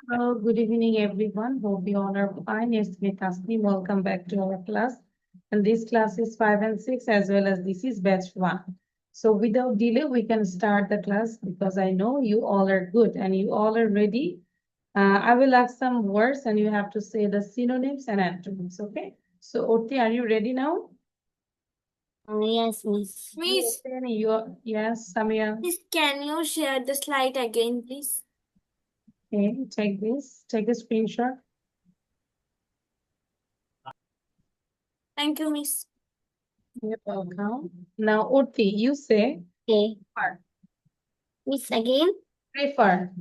Hello, good evening, everyone. Hope you all are fine. It's me, Tasnim. Welcome back to our class. And this class is 5 and 6, as well as this is batch 1. So without delay, we can start the class because I know you all are good and you all are ready. I will ask some words and you have to say the synonyms and antonyms, okay? So Oti, are you ready now? Yes, Miss. Miss, Yes, Samia. Miss, can you share the slide again, please? Okay, take this, take a screenshot. Thank you, Miss. You're welcome. Now, Oti, you say Okay. prefer. Miss again. Prefer.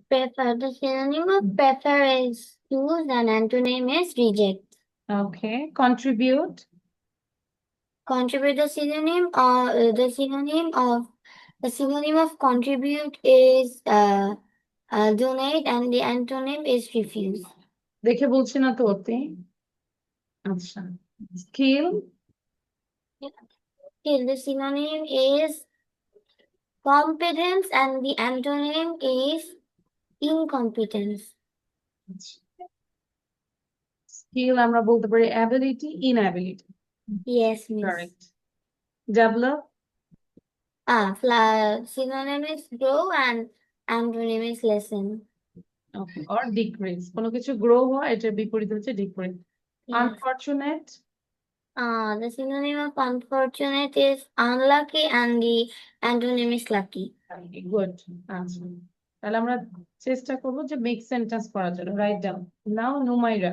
Prefer. The synonym of prefer is choose and antonym is reject. Okay. Contribute. Contribute the synonym of contribute is donate and the antonym is refuse. দেখে বলছি না তো অতি আচ্ছা skill Okay, the synonym is competence and the antonym is incompetence. Skill আমরা বলতে পারি ability ইনঅ্যাবিলিটি Yes, Miss. Correct develop Synonym is grow and antonym is lesson. Okay or decrease কোনো কিছু গ্রো হওয়া এটার বিপরীত হচ্ছে decrease Yes. Unfortunate The synonym of unfortunate is unlucky and the antonym is lucky. Good আচ্ছা তাহলে আমরা চেষ্টা করব যে মেক সেন্টেন্স করার জন্য রাইট ডাউন নাও নুমাইরা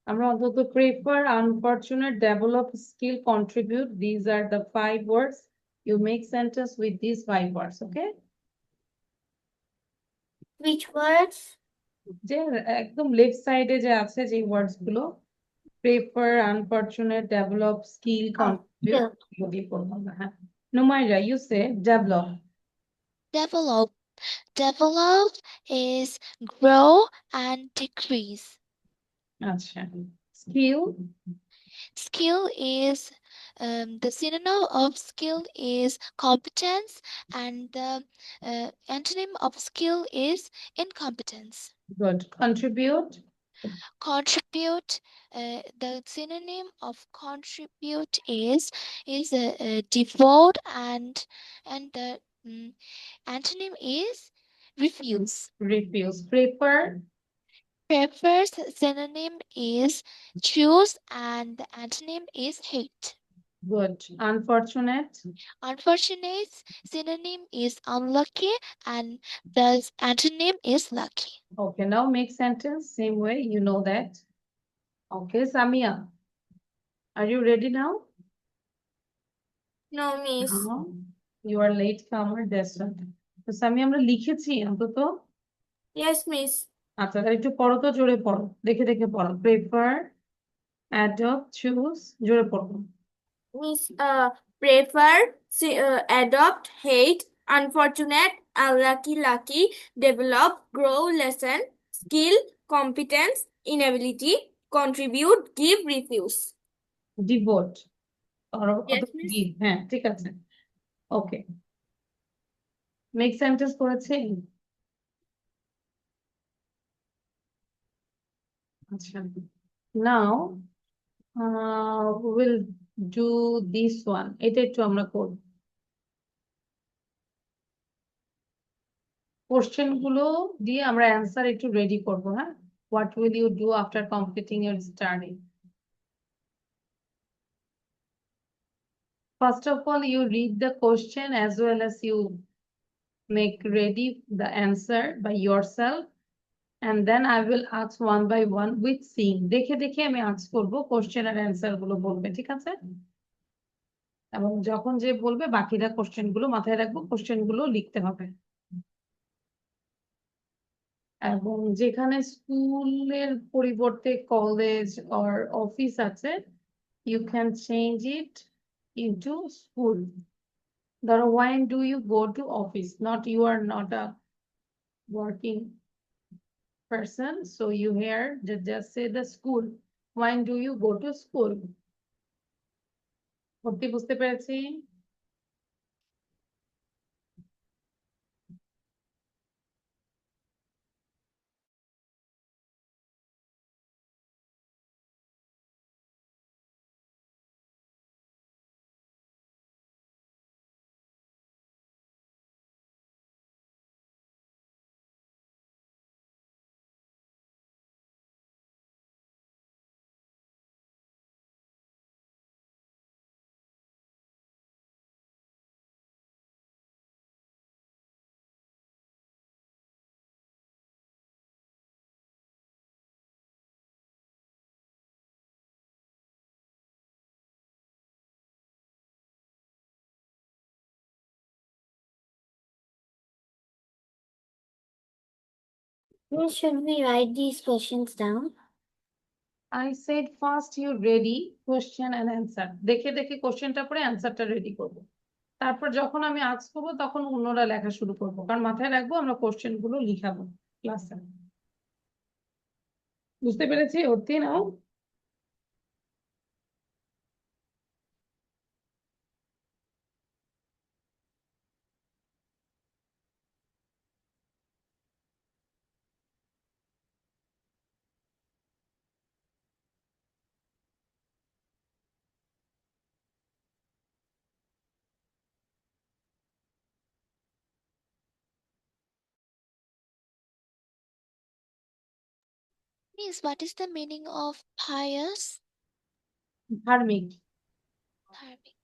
আমরা অন্তত prefer unfortunate develop skill contribute this are the 5 words you make sentence with these 5 words okay Which words? যে একদম লেফট সাইডে যে আছে যে ওয়ার্ডস গুলো prefer unfortunate develop skill contribute এগুলি করব আমরা হ্যাঁ Numaira you say develop Develop. Develop is grow and decrease. আচ্ছা skill Skill is the synonym of skill is competence, and the antonym of skill is incompetence. Good contribute Contribute. The synonym of contribute is devote, and the antonym is refuse. Refuse prefer Prefer's synonym is choose, and the antonym is hate. Good unfortunate Unfortunate synonym is unlucky, and the antonym is lucky. okay now make sentence same way you know that okay Samia are you ready now No, Miss. No, you are late comer that's right তো সামি আমরা লিখেছি অন্তত Yes, Miss. আচ্ছা তাহলে একটু পড়ো তো জোরে পড়ো দেখে দেখে পড়ো প্রেফার অ্যাডপ্ট চুজ জোরে পড়ো Miss, prefer, adopt, hate, unfortunate, unlucky, lucky, develop, grow, lesson, skill, competence, inability, contribute, give, refuse. Devote Yes, Miss. Give হ্যাঁ ঠিক আছে ওকে মেক সেন্টেন্স করেছে আচ্ছা now will do this one এটা একটু আমরা করব কোশ্চেন গুলো দিয়ে আমরা অ্যান্সার একটু রেডি করবো হ্যাঁ what will you do after completing your study First of all, you read the question as well as you make ready the answer by yourself. And then I will ask one by one with seeing. দেখে দেখে আমি ask করবো question আর answer গুলো বলবে ঠিক আছে এবং যখন যে বলবে বাকিরা question গুলো মাথায় রাখবো question গুলো লিখতে হবে এবং যেখানে স্কুলের পরিবর্তে কলেজ or অফিস আছে you can change it into school. ধরো when do you go to office? Not you are not a working person, so you here just say the school. When do you go to school? ভর্তি বুঝতে পেরেছি Miss, should we write these questions down? I said first you ready question and answer. দেখে দেখে কোশ্চেনটা পড়ে অ্যান্সারটা ready করবো। তারপর যখন আমি আস্ক করবো তখন অন্যরা লেখা শুরু করবো, কারণ মাথায় রাখবো আমরা কোশ্চেন গুলো লিখাবো ক্লাসে। বুঝতে পেরেছি? অর্থী নাও। Miss, what is the meaning of pious? ধার্মিক। Dharmic.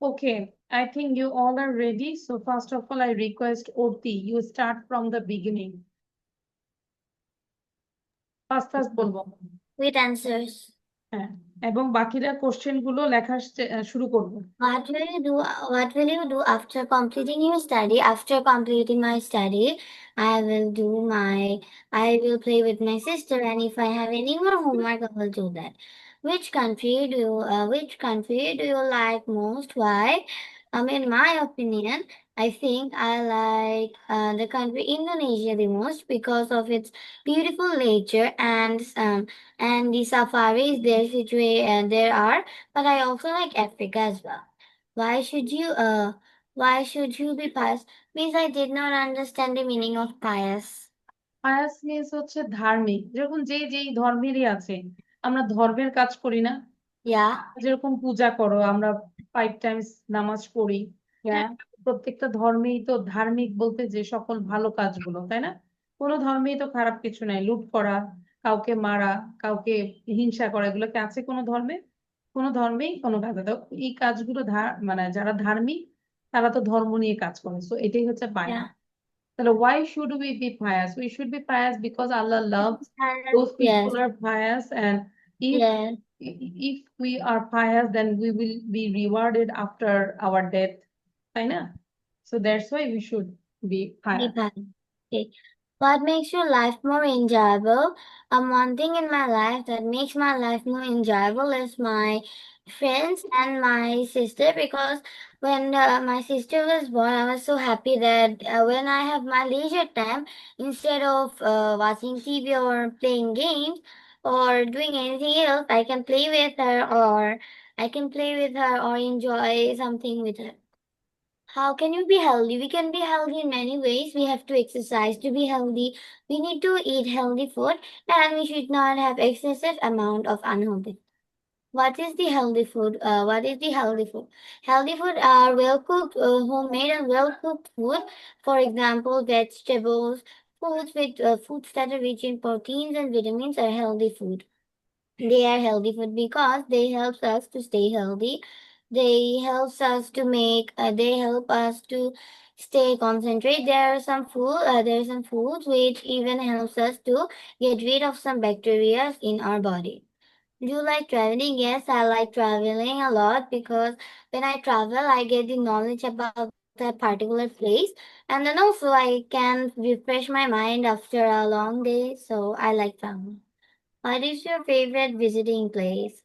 Okay, I think you all are ready. So first of all, I request Orti, you start from the beginning. First বলবো। With answers. হ্যাঁ, এবং বাকিরা question গুলো লেখা শুরু করবো। What will you do after completing your study? After completing my study, I will play with my sister, and if I have any more homework, I will do that. Which country do you like most? Why? In my opinion, I think I like the country Indonesia the most because of its beautiful nature and the safaris there are. But I also like Africa as well. Why should you uh why should you be pious? Means I did not understand the meaning of pious. Pious means হচ্ছে ধার্মিক, যেরকম যে যেই ধর্মেরই আছে, আমরা ধর্মের কাজ করি না, Yeah, যেরকম পূজা করো, আমরা 5 টাইমস নামাজ পড়ি। yeah, প্রত্যেকটা ধর্মেই তো ধার্মিক বলতে যে সকল ভালো কাজগুলো, তাই না? কোনো ধর্মেই তো খারাপ কিছু নাই, লুট করা, কাউকে মারা, কাউকে হিংসা করা, এগুলো কি আছে কোনো ধর্মে? কোনো ধর্মেই কোনো কাজে তো এই কাজগুলো মানে যারা ধার্মিক তারা তো ধর্ম নিয়ে কাজ করে, তো এটাই হচ্ছে পায়া। yeah. তাহলে why should we be pious? We should be pious because Allah loves those people Yes, are pious, and if yes. if we are pious, then we will be rewarded after our death, তাই না? So that's why we should be pious. Depend. Okay. What makes your life more enjoyable? One thing in my life that makes my life more enjoyable is my friends and my sister because when my sister was born, I was so happy that when I have my leisure time, instead of watching TV or playing games or doing anything else, I can play with her or enjoy something with her. How can you be healthy? We can be healthy in many ways. We have to exercise to be healthy. We need to eat healthy food and we should not have excessive amount of unhealthy. What is the healthy food? What is the healthy food? Healthy food are well cooked, homemade and well cooked food. For example, vegetables, foods that are rich in proteins and vitamins are healthy food. They are healthy food because they help us to stay healthy. They help us to stay concentrate. There are some foods which even helps us to get rid of some bacteria in our body. Do you like traveling? Yes, I like traveling a lot because when I travel, I get the knowledge about that particular place, and then also I can refresh my mind after a long day. So I like traveling. What is your favorite visiting place?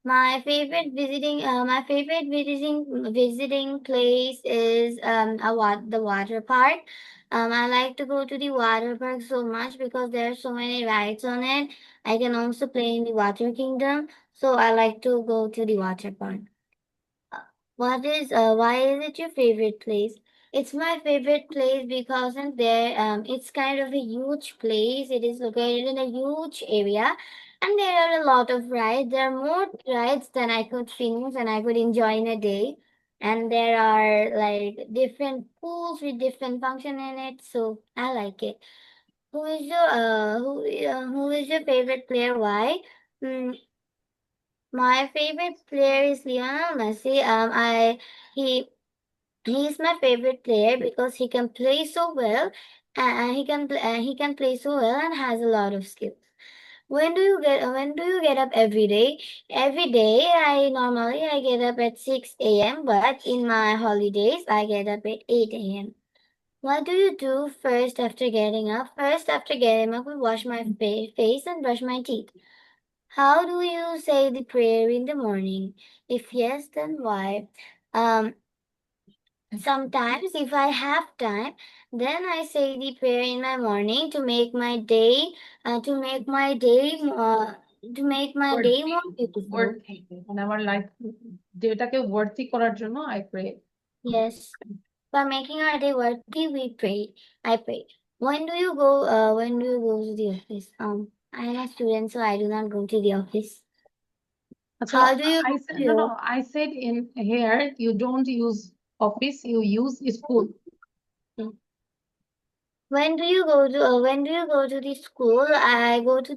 My favorite visiting place is the water park. I like to go to the water park so much because there are so many rides on it. I can also play in the water kingdom, so I like to go to the water park. Why is it your favorite place? It's my favorite place because it's kind of a huge place. It is located in a huge area and there are a lot of rides. There are more rides than I could finish and I could enjoy in a day. And there are like different pools with different function in it, so I like it. Who is your favorite player? Why? Mm, my favorite player is Lionel Messi. He he is my favorite player because he can play so well, and he can play so well and has a lot of skills. When do you get up every day? Every day, I get up at 6 a.m. But in my holidays, I get up at 8 a.m. What do you do first after getting up? First after getting up, I wash my face and brush my teeth. How do you say the prayer in the morning? If yes, then why? Um, Sometimes, if I have time, then I say the prayer in my morning to make my day more beautiful. Worthy, মানে আমার life যেটাকে worthy করার জন্য I pray. Yes, for making our day worthy, we pray. I pray. When do you go to the office? I am a student, so I do not go to the office. আচ্ছা, How do you I go said, to no, your no, I said in here you don't use office, you use school. When do you go to the school? I go to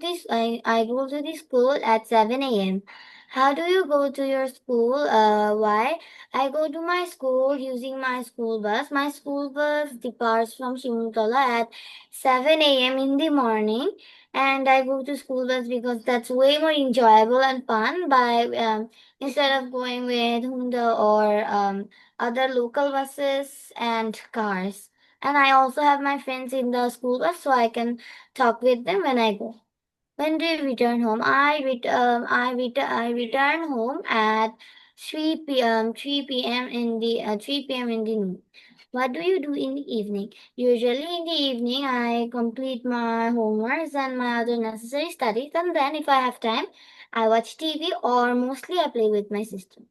the school at 7 a.m. How do you go to your school? Why? I go to my school using my school bus. My school bus departs from Shimutala at 7 a.m. in the morning, and I go to school bus because that's way more enjoyable and fun instead of going with Honda or other local buses and cars. And I also have my friends in the school bus, so I can talk with them when I go. When do you return home? I return home at 3 p.m. 3 p.m. in the 3 p.m. in the noon. What do you do in the evening? Usually in the evening, I complete my homeworks and my other necessary studies, and then if I have time, I watch TV or mostly I play with my sister.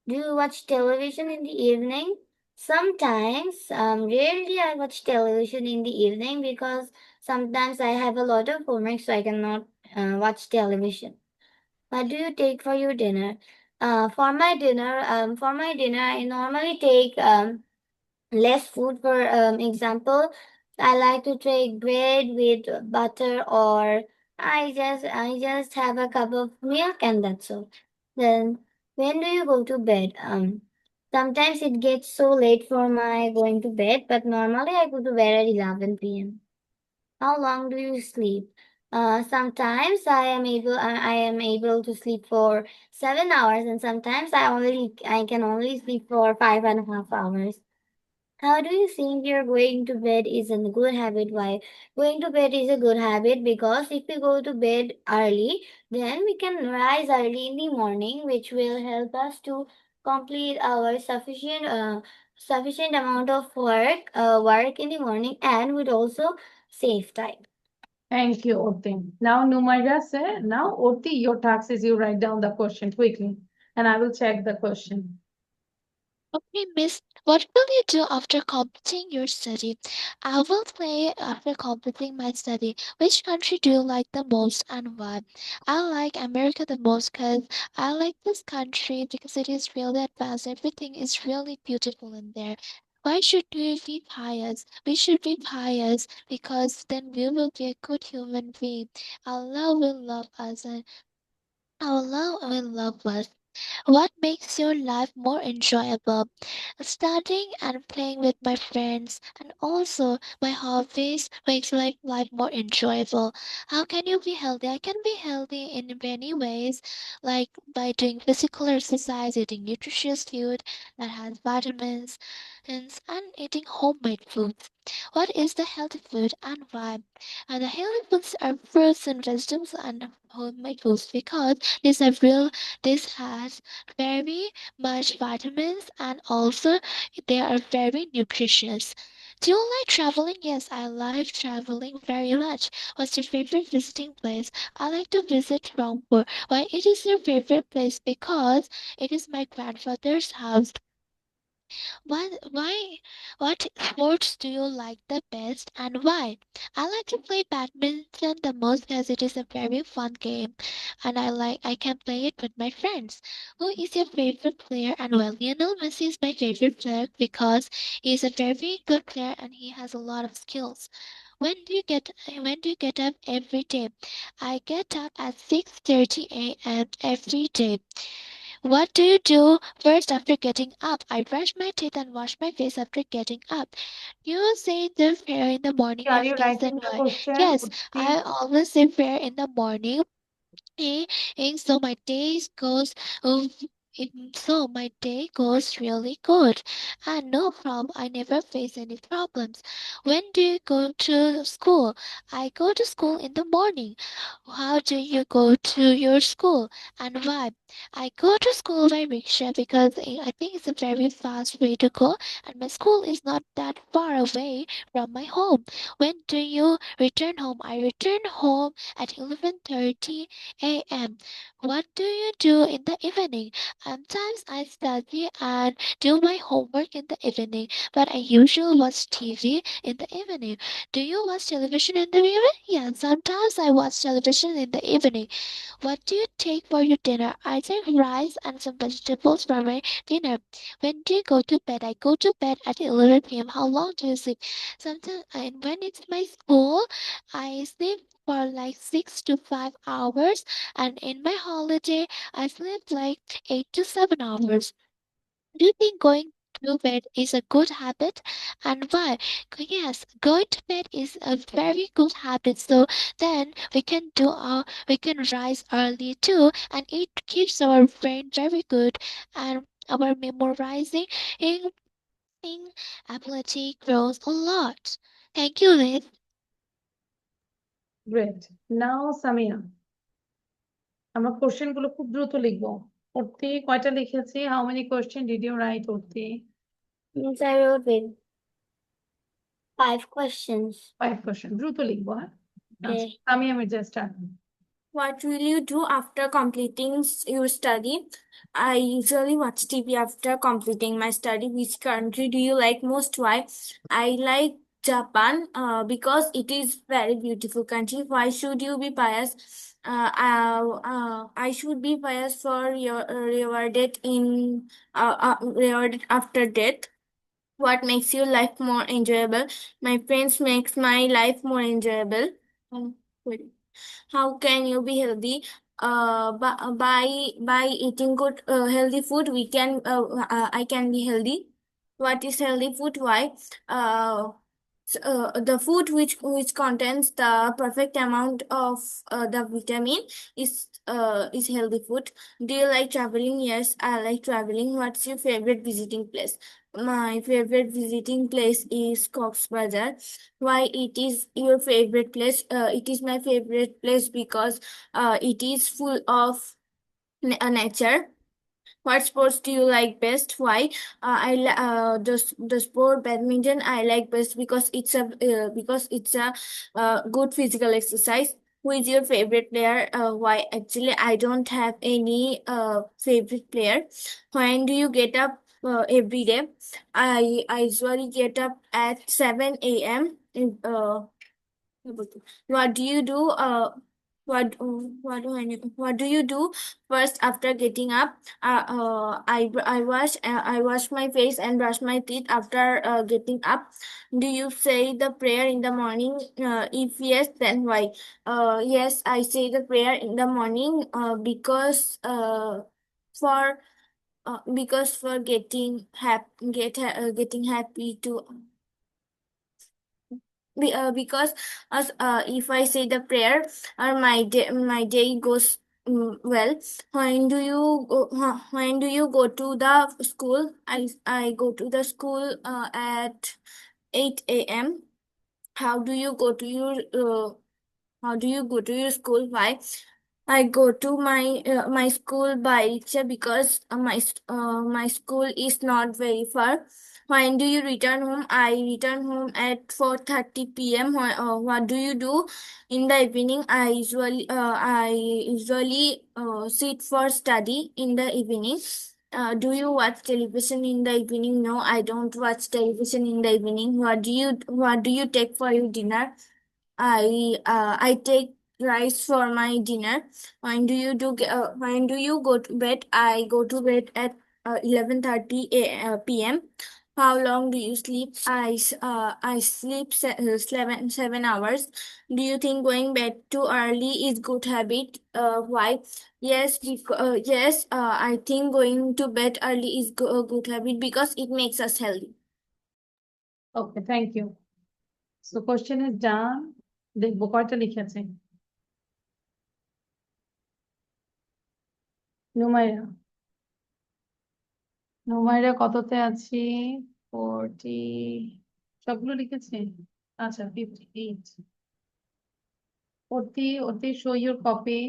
Do you watch television in the evening? Sometimes, rarely I watch television in the evening because sometimes I have a lot of homework, so I cannot watch television. What do you take for your dinner? For my dinner, I normally take less food. For example, I like to take bread with butter, or I just have a cup of milk and that's all. Then when do you go to bed? Sometimes it gets so late for my going to bed, but normally I go to bed at 11 p.m. How long do you sleep? Sometimes I am able to sleep for 7 hours, and sometimes I can only sleep for 5.5 hours. How do you think your going to bed is a good habit? Why? Going to bed is a good habit because if we go to bed early, then we can rise early in the morning, which will help us to complete our sufficient amount of work in the morning, and would also save time. Thank you, Oti. Now, Numaira say, now, Oti, your task is you write down the question quickly, and I will check the question. Okay, Miss, what will you do after completing your study? I will play after completing my study. Which country do you like the most and why? I like America the most because I like this country because it is really advanced. Everything is really beautiful in there. Why should we be pious? We should be pious because then we will be a good human being. Allah will love us and Allah will love us. What makes your life more enjoyable? Studying and playing with my friends, and also my hobbies makes my life more enjoyable. How can you be healthy? I can be healthy in many ways, like by doing physical exercise, eating nutritious food that has vitamins, and eating homemade foods. What is the healthy food and why? And the healthy foods are fruits and vegetables and homemade foods because this has very much vitamins and also they are very nutritious. Do you like traveling? Yes, I like traveling very much. What's your favorite visiting place? I like to visit Rangpur. Why it is your favorite place? Because it is my grandfather's house. Why, what sports do you like the best and why? I like to play badminton the most because it is a very fun game and I can play it with my friends. Who is your favorite player? And well, Lionel Messi is my favorite player because he is a very good player and he has a lot of skills. When do you get up every day? I get up at 6:30 a.m. every day. What do you do first after getting up? I brush my teeth and wash my face after getting up. You say the prayer in the morning. Are you If yes, writing then the why? question, Yes, Oti? I always say prayer in the morning. So my days goes um, so my day goes really good and no problem. I never face any problems. When do you go to school? I go to school in the morning. How do you go to your school and why? I go to school by rickshaw because I think it's a very fast way to go and my school is not that far away from my home. When do you return home? I return home at 11:30 a.m. What do you do in the evening? Sometimes I study and do my homework in the evening, but I usually watch TV in the evening. Do you watch television in the evening? Yeah, sometimes I watch television in the evening. What do you take for your dinner? I take rice and some vegetables for my dinner. When do you go to bed? I go to bed at 11 p.m. How long do you sleep? Sometimes, and when it's my school, I sleep for like 6 to 5 hours, and in my holiday, I sleep like 8 to 7 hours. Do you think going to bed is a good habit? And why? Yes, going to bed is a very good habit. So then we can rise early too, and it keeps our brain very good and our memorizing ability grows a lot. Thank you, Miss. Great. Now, Samia. আমরা question গুলো খুব দ্রুত লিখবো। Worthy কয়টা লিখেছি? How many question did you write, worthy? Means I wrote with 5 questions. 5 question. দ্রুত লিখবো, হ্যাঁ? Okay. আচ্ছা, Samia Mirza start. What will you do after completing your study? I usually watch TV after completing my study. Which country do you like most? Why? I like Japan because it is very beautiful country. Why should you be biased? I should be biased for your rewarded rewarded after death. What makes your life more enjoyable? My friends makes my life more enjoyable. Wait. How can you be healthy? By eating good healthy food, I can be healthy. What is healthy food? Why? The food which contains the perfect amount of the vitamin is healthy food. Do you like traveling? Yes, I like traveling. What's your favorite visiting place? My favorite visiting place is Cox's Bazar. Why it is your favorite place? It is my favorite place because it is full of nature. What sports do you like best? Why? The sport badminton I like best because it's a good physical exercise. Who is your favorite player? Why? Actually, I don't have any favorite player. When do you get up every day? I usually get up at 7 a.m. What do you do? What do you do first after getting up? I wash my face and brush my teeth after getting up. Do you say the prayer in the morning? If yes, then why? Yes, I say the prayer in the morning because for getting happy to because if I say the prayer, my day goes well. When do you go to the school? I go to the school at 8 a.m. How do you go to your school? Why? I go to my school by rickshaw because my school is not very far. When do you return home? I return home at 4:30 p.m. What do you do in the evening? I usually sit for study in the evening. Do you watch television in the evening? No, I don't watch television in the evening. What do you take for your dinner? I take rice for my dinner. When do you go to bed? I go to bed at 11:30 p.m. How long do you sleep? I sleep 7 hours. Do you think going bed too early is good habit? Why? Yes, I think going to bed early is a good habit because it makes us healthy. Okay, thank you. So question is done. দেখবো কয়টা লিখেছে? নুমাইরা কততে আছি? 40 সবগুলো লিখেছে? আচ্ছা, 58. অতি show your copy.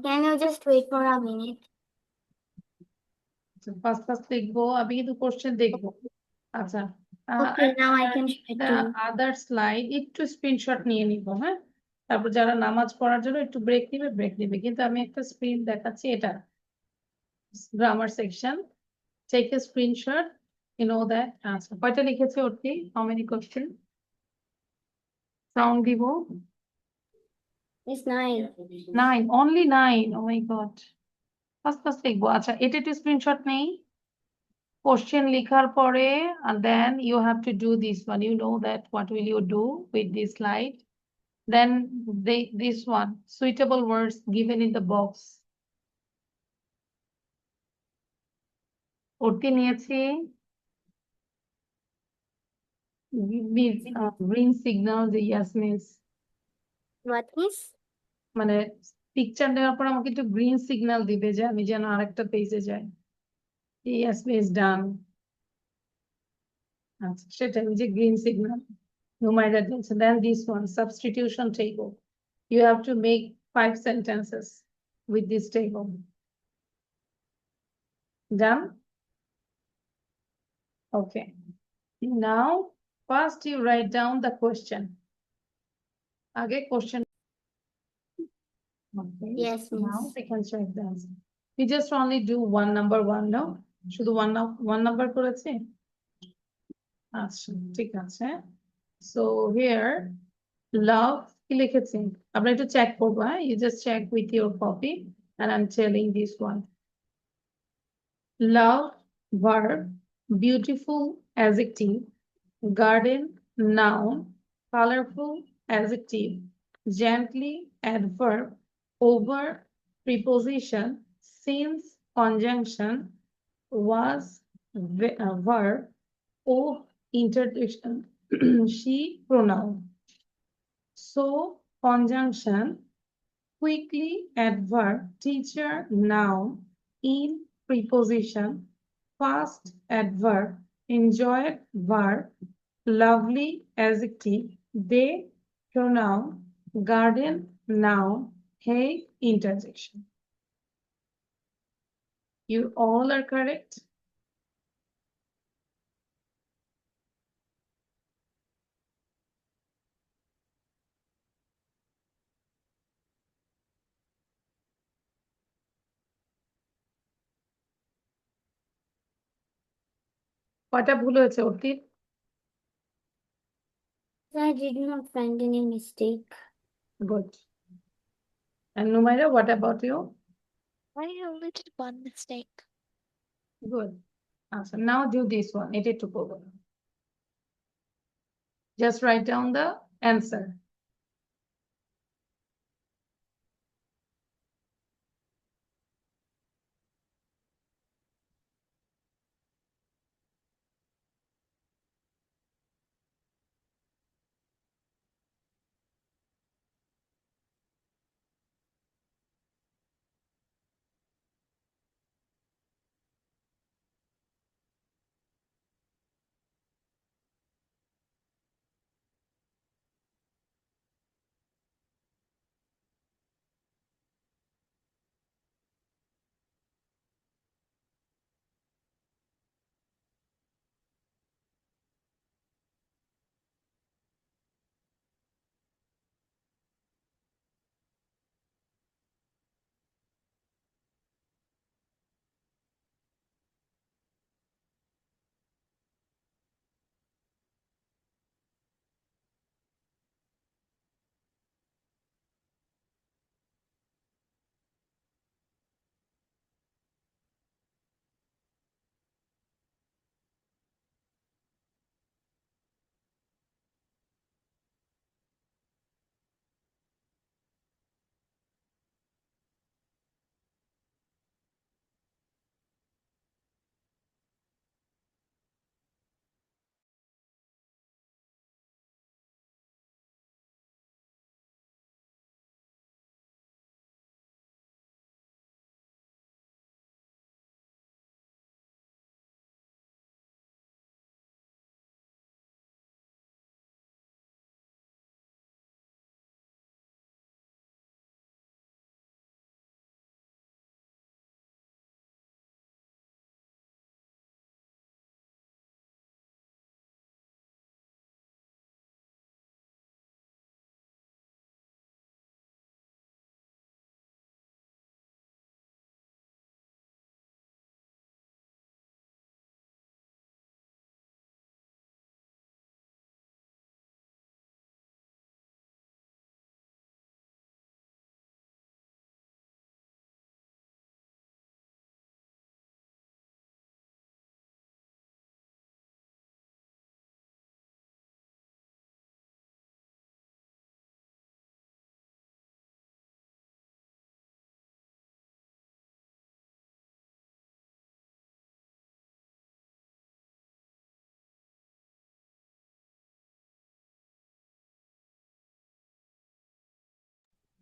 Can you just wait for a minute? Fast লিখবো, আমি কিন্তু কোশ্চেন দেখবো। আচ্ছা, Okay, now I can other slide একটু স্ক্রিনশট নিয়ে নিব, হ্যাঁ? তারপর যারা নামাজ পড়ার জন্য একটু ব্রেক নিবে, কিন্তু আমি একটা স্ক্রিন দেখাচ্ছি, এটা grammar section. Take a screenshot, you know that. আচ্ছা, কয়টা লিখেছে Arthi? How many question? Sound দিব। It's 9. 9, only 9. Oh my god. Fast লিখবো। আচ্ছা, এটা একটু স্ক্রিনশট নেই। Question লিখার পরে, and then you have to do this one. You know that what will you do with this slide? Then this one, suitable words given in the box. পড়তে নিয়েছি। Green signal, the yes means What is? মানে picture নেওয়ার পর আমাকে একটু green signal দিবে যে আমি যেন আরেকটা পেজে যাই। Yes, is done. আচ্ছা সেটা ওই যে green signal. Numaira দিয়েছে. Then this one, substitution table. You have to make 5 sentences with this table. Done? Okay. Now, first you write down the question. Okay, question. Okay. Yes, Now miss. we can check the answer. We just only do one number one, no? শুধু one number করেছি? আচ্ছা, ঠিক আছে. So here, love কি লিখেছি? আমরা একটু check করবো, হ্যাঁ? You just check with your copy and I'm telling this one. Love, verb, beautiful, adjective, garden, noun, colorful, adjective, gently, adverb, over, preposition, since, conjunction, was, verb, of, interjection, she, pronoun. So, conjunction, quickly, adverb, teacher, noun, in, preposition, fast, adverb, enjoyed, verb, lovely, adjective, they, pronoun, garden, noun, hey, interjection. You all are correct. কয়টা ভুল হয়েছে অর্পিত? I did not find any mistake. Good. And Numaira, what about you? I only did one mistake. Good. Awesome. Now do this one. It is to go. Just write down the answer.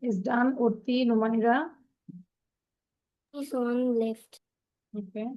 Is done, Urti, Numaira. Is one left. Okay.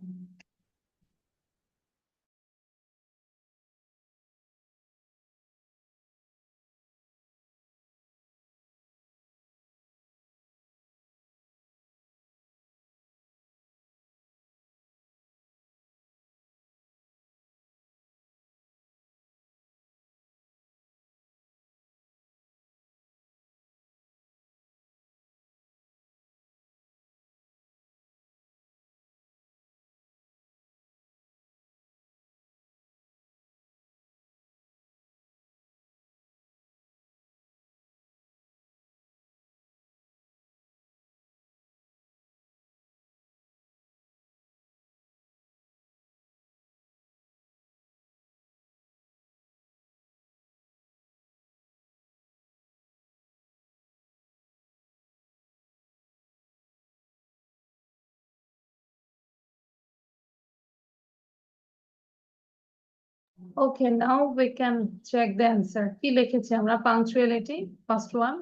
Okay, now we can check the answer. কি লিখেছি আমরা? Punctuality, first one.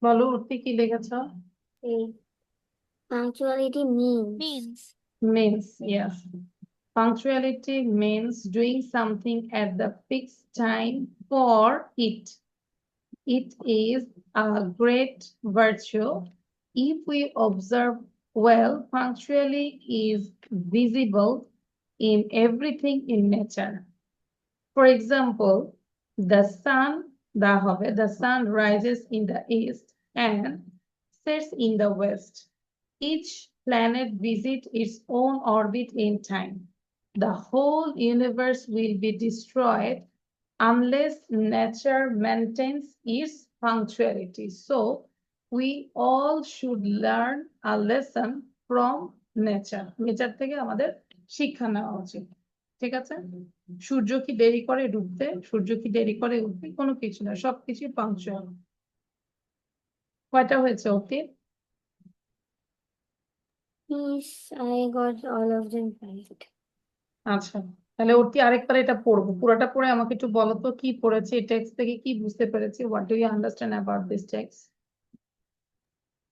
বলো উর্তি কি লিখেছ? Okay. Punctuality means. Means. Yes. Punctuality means doing something at the fixed time for it. It is a great virtue. If we observe well, punctuality is visible in everything in nature. For example, the sun rises in the east and sets in the west. Each planet visits its own orbit in time. The whole universe will be destroyed unless nature maintains its punctuality. So we all should learn a lesson from nature. Nature থেকে আমাদের শিক্ষা নেওয়া উচিত। ঠিক আছে? সূর্য কি দেরি করে ডুবতে? সূর্য কি দেরি করে উঠতে? কোনো কিছু না, সবকিছু পাংচুয়াল। কয়টা হয়েছে অতি? Yes, I got all of them right. আচ্ছা, তাহলে অতি আরেকবার এটা পড়বো, পুরোটা পড়ে আমাকে একটু বলো তো কি পড়েছে, এই টেক্সট থেকে কি বুঝতে পেরেছি? What do you understand about this text?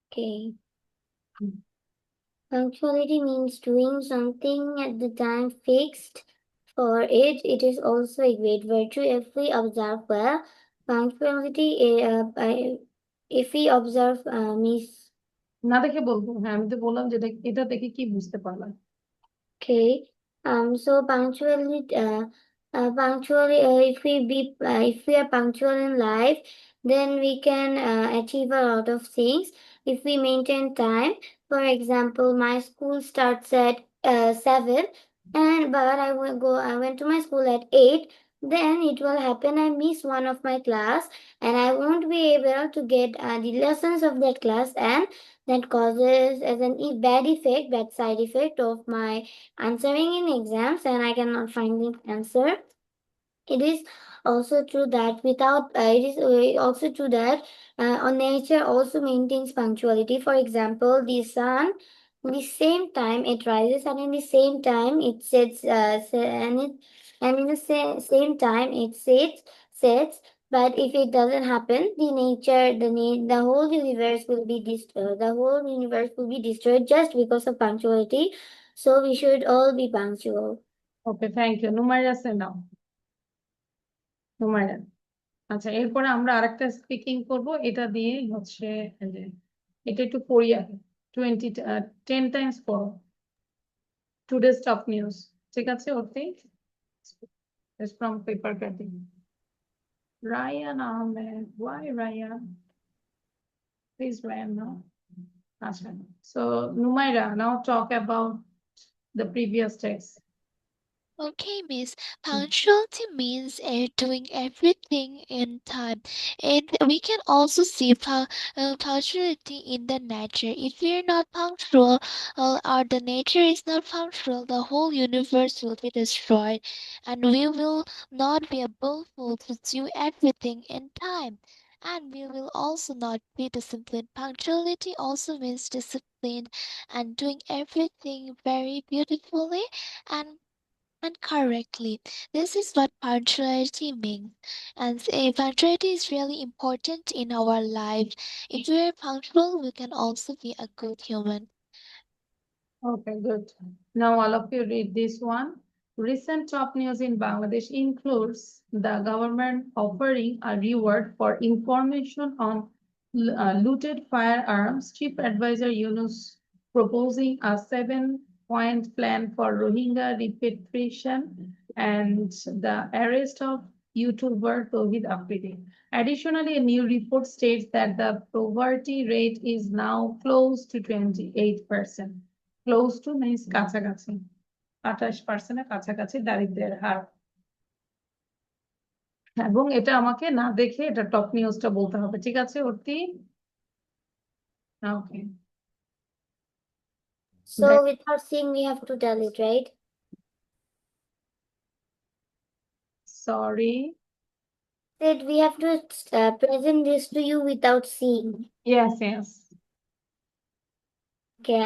Okay. Punctuality means doing something at the time fixed for it. It is also a great virtue if we observe well. Punctuality, if we observe means. না দেখে বলবো? হ্যাঁ, আমি তো বললাম যে এটা দেখে কি বুঝতে পারলাম। Okay. So punctually, if we are punctual in life, then we can achieve a lot of things if we maintain time. For example, my school starts at 7, but I went to my school at 8. Then it will happen I miss one of my class, and I won't be able to get the lessons of that class, and that causes as an bad side effect of my answering in exams, and I cannot find the answer. It is also true that it is also true that on nature also maintains punctuality. For example, the sun, in the same time it rises and in the same time it sets, and in the same time it sets. But if it doesn't happen, the whole universe will be destroyed. The whole universe will be destroyed just because of punctuality. So we should all be punctual. Okay, thank you. Numaira say now, Numaira. আচ্ছা, এরপরে আমরা আরেকটা speaking করব, এটা দিয়ে হচ্ছে যে এটা একটু পড়ি আগে। 10 টাইমস পড়ো টুডেজ টপ নিউজ। ঠিক আছে অর্থে? From paper cutting. Ryan Ahmed, why Ryan? Please Ryan now. Acha. So Numaira, now talk about the previous text. Okay, Miss. Punctuality means doing everything in time. And we can also see punctuality in the nature. If we are not punctual, or the nature is not punctual, the whole universe will be destroyed, and we will not be able to do everything in time. And we will also not be disciplined. Punctuality also means discipline and doing everything very beautifully and correctly. This is what punctuality means. And punctuality is really important in our life. If we are punctual, we can also be a good human. Okay, good. Now all of you read this one. Recent top news in Bangladesh includes the government offering a reward for information on looted firearms. Chief Advisor Yunus proposing a 7-point plan for Rohingya repatriation and the arrest of YouTuber Tawhid Afridi. Additionally, a new report states that the poverty rate is now close to 28%. Close two means কাছাকাছি, 28% কাছাকাছি দারিদ্র্যের হার। এবং এটা আমাকে না দেখে এটা top নিউজটা বলতে হবে, ঠিক আছে অর্তি? ওকে। So without seeing, we have to tell it, right? Sorry. That we have to present this to you without seeing. Yes, yes. Okay,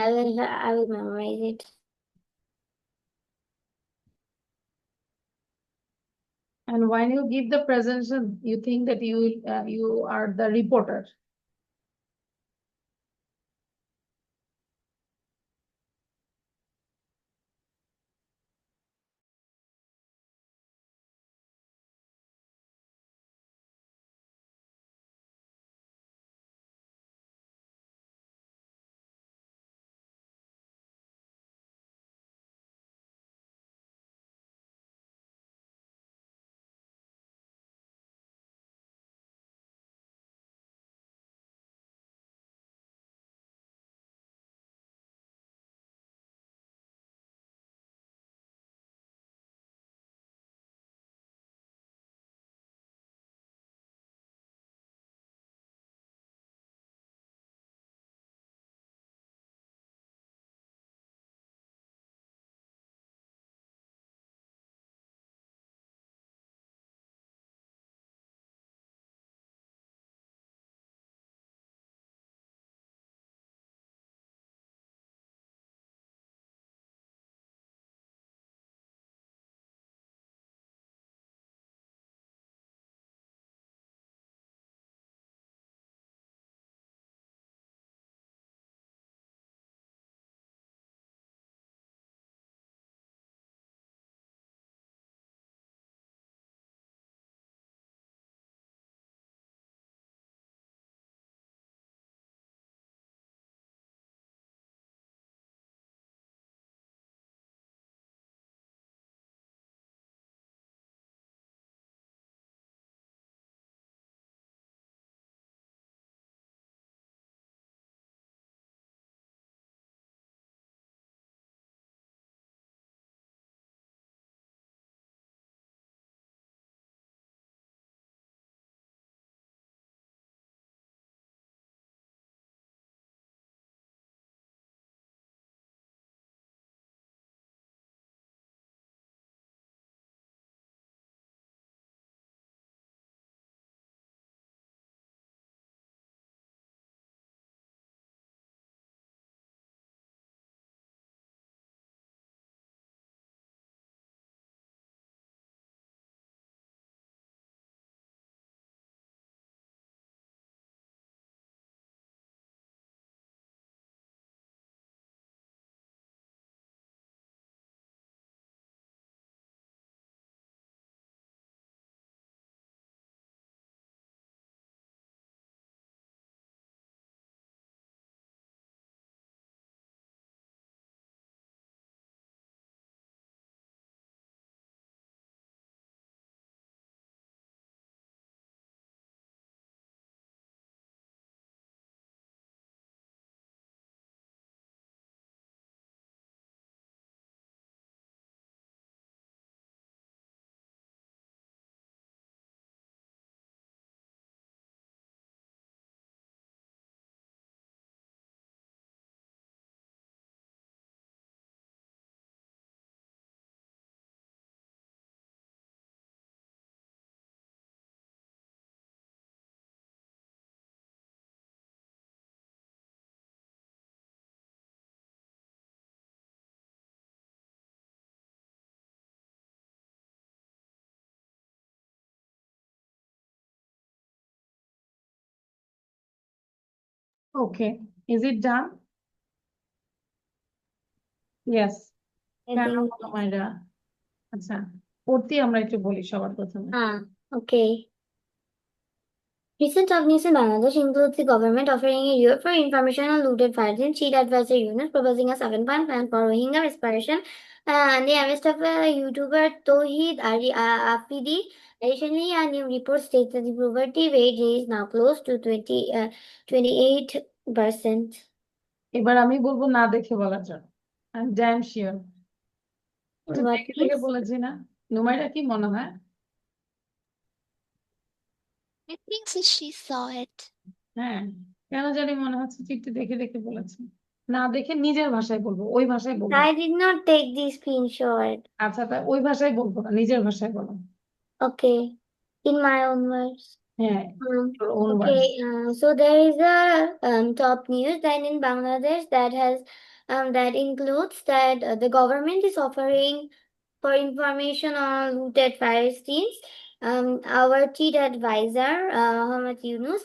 I will memorize it. And when you give the presentation, you think that you are the reporter. Okay, is it done? Yes. I কেন think. বলো মাইরা? আচ্ছা, পড়তে আমরা একটু বলি সবার প্রথমে। Okay. Recent top news in Bangladesh includes the government offering a year for information on looted files in cheat advisory unit, proposing a 7-point plan for Rohingya respiration, and the arrest of YouTuber Tohid Afridi. Additionally, a new report states that the poverty rate is now close to 28%. এবার আমি বলবো না দেখে বলার জন্য। I'm damn sure. একটু What দেখে দেখে is? বলেছি না? নুমাইরা কি মনে হয়? I think so she saw it. হ্যাঁ, কেন জানি মনে হচ্ছে যে একটু দেখে দেখে বলেছি। না দেখে নিজের ভাষায় বলবো, ওই ভাষায় বলবো। I did not take the screenshot. আচ্ছা, তাই ওই ভাষায় বলবো না, নিজের ভাষায় বলো। Okay, in my own words. হ্যাঁ, your own words. Okay, so there is a top news that in Bangladesh that has that includes that the government is offering For information on looted Palestines, our chief advisor, Muhammad Yunus,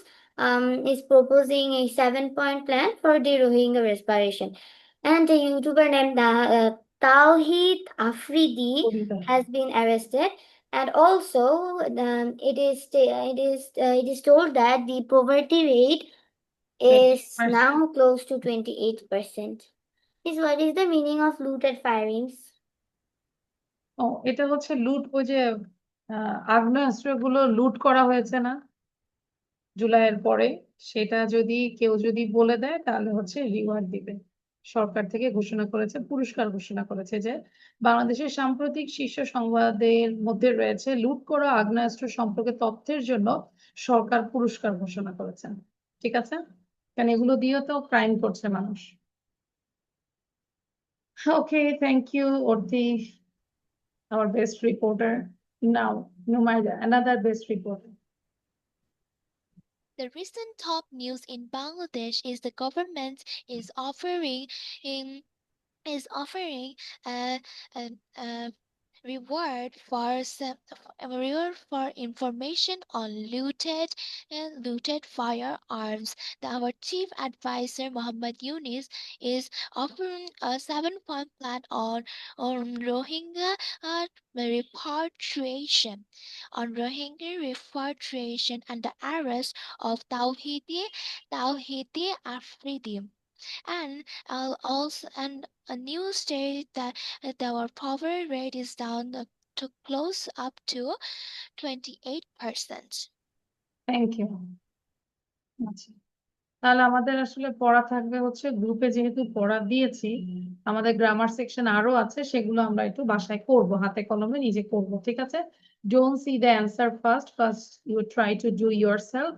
is proposing a 7-point plan for the Rohingya restoration. And a YouTuber named Tawhid Afridi has been arrested. And also, it is told that the poverty rate is now close to 28%. What is the meaning of looted firings? ও এটা হচ্ছে লুট, ওই যে আগ্নেয়াস্ত্রগুলো লুট করা হয়েছে না জুলাইয়ের পরে, সেটা যদি কেউ বলে দেয় তাহলে হচ্ছে রিওয়ার্ড দিবে। সরকার থেকে ঘোষণা করেছে, পুরস্কার ঘোষণা করেছে যে বাংলাদেশের সাম্প্রতিক শীর্ষ সংবাদের মধ্যে রয়েছে লুট করা আগ্নেয়াস্ত্র সম্পর্কে তথ্যের জন্য সরকার পুরস্কার ঘোষণা করেছেন। ঠিক আছে, কারণ এগুলো দিয়ে তো ক্রাইম করছে মানুষ। Okay, thank you Arti, our best reporter. Now Numaida, another best reporter. The recent top news in Bangladesh is the government is offering a, a reward for information on looted firearms. Our chief advisor Muhammad Yunus is offering a 7-point plan on Rohingya repatriation and the arrest of Tawhidi Afridi. And also, and a news state that our poverty rate is down to close up to 28%. Thank you. আচ্ছা, তাহলে আমাদের আসলে পড়া থাকবে হচ্ছে গ্রুপে, যেহেতু পড়া দিয়েছি আমাদের গ্রামার সেকশন আরো আছে, সেগুলো আমরা একটু বাসায় করব, হাতে কলমে নিজে করব। ঠিক আছে, don't see the answer first you try to do yourself,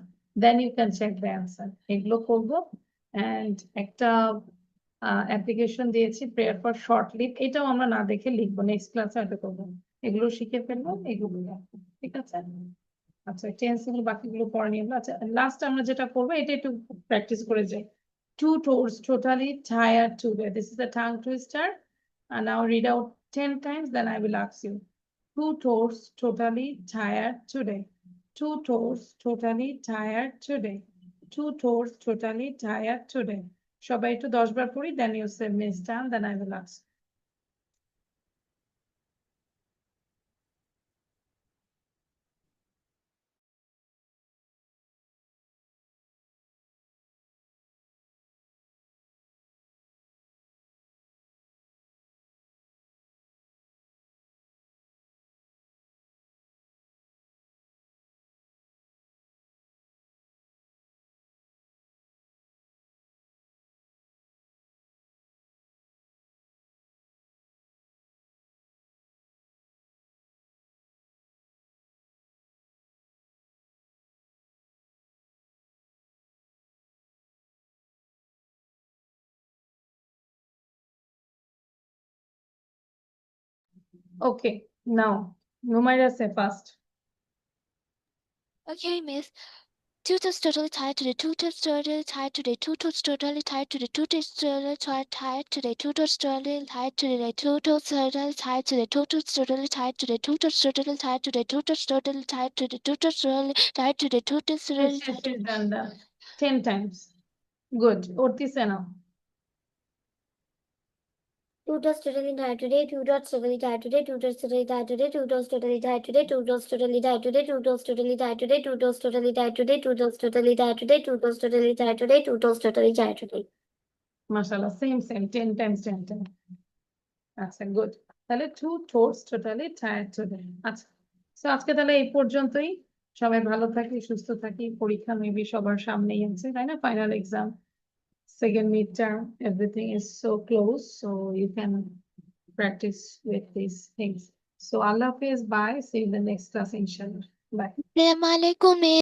then you can check the answer. এগুলো করব। এন্ড একটা অ্যাপ্লিকেশন দিয়েছি প্রেয়ার ফর শর্ট লিভ, এটাও আমরা না দেখে লিখবো, নেক্সট ক্লাসে হয়তো করবো। এগুলো শিখে ফেলবো, এগুলো ঠিক আছে। আচ্ছা, টেন্স গুলো বাকিগুলো পরে নিয়ে আচ্ছা, লাস্ট আমরা যেটা করবো এটা একটু প্র্যাকটিস করে যাই। Two toes totally tired today. This is a tongue twister. And now read out 10 times, then I will ask you. Two toes totally tired today. Two toes totally tired today. Two toes totally tired today. সবাই একটু 10 বার পড়ি, then you say Miss Tan, then I will ask. Okay, now Numaira say first. Okay, Miss. Two toes totally tied today. Two toes totally tied today. Two toes totally tied today. Two toes totally tied today. Two toes totally tied today. Two toes totally tied today. Two toes totally tied today. Two toes totally tied today. Two toes totally tied today. Two toes totally tied today. Two toes totally tied today. Done 10 times. Good. Orti say now. Two dots totally tied today, two dots totally tied today, two dots totally tied today, two dots totally tied today, two dots totally tied today, two dots totally tied today, two dots totally tied today, two dots totally tied today, two dots totally tied today, two dots totally tied today. Mashallah, same, 10 times, 10 times. আচ্ছা, good. তাহলে two টোটস totally tired today. আচ্ছা, so আজকে তাহলে এই পর্যন্তই। সবাই ভালো থাকি, সুস্থ থাকি। পরীক্ষা মেবি সবার সামনেই আছে, তাই না? Final exam, second midterm, everything is so close, so you can practice with these things. So Allah Hafiz, bye, see you in the next class inshallah. Bye. Assalamualaikum, Miss.